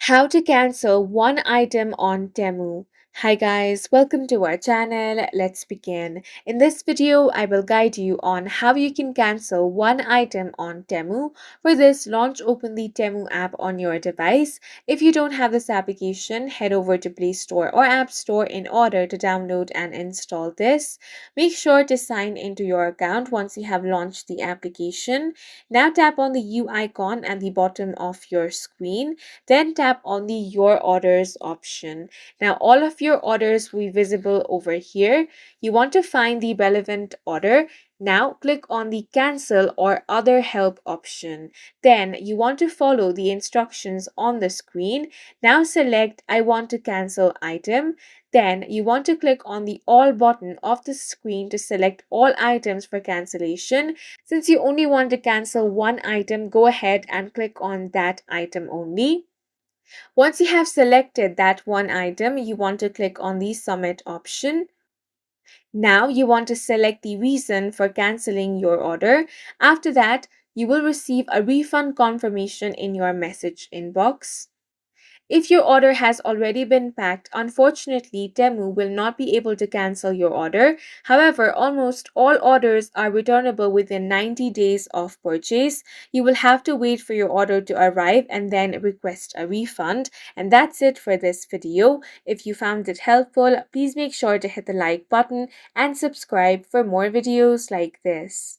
How to cancel one item on TEMU. Hi guys, welcome to our channel. Let's begin. In this video, I will guide you on how you can cancel one item on TEMU. For this, launch open the TEMU app on your device. If you don't have this application, head over to Play Store or App Store in order to download and install this. Make sure to sign into your account once you have launched the application. Now tap on the U icon at the bottom of your screen. Then tap on the Your Orders option. Now all of your orders will be visible over here. You want to find the relevant order. Now click on the Cancel or Other Help option. Then you want to follow the instructions on the screen. Now select I want to cancel item. Then you want to click on the All button of the screen to select all items for cancellation. Since you only want to cancel one item, go ahead and click on that item only. Once you have selected that one item, you want to click on the Submit option. Now you want to select the reason for canceling your order. After that, you will receive a refund confirmation in your message inbox. If your order has already been packed, unfortunately, Temu will not be able to cancel your order. However, almost all orders are returnable within 90 days of purchase. You will have to wait for your order to arrive and then request a refund. And that's it for this video. If you found it helpful, please make sure to hit the like button and subscribe for more videos like this.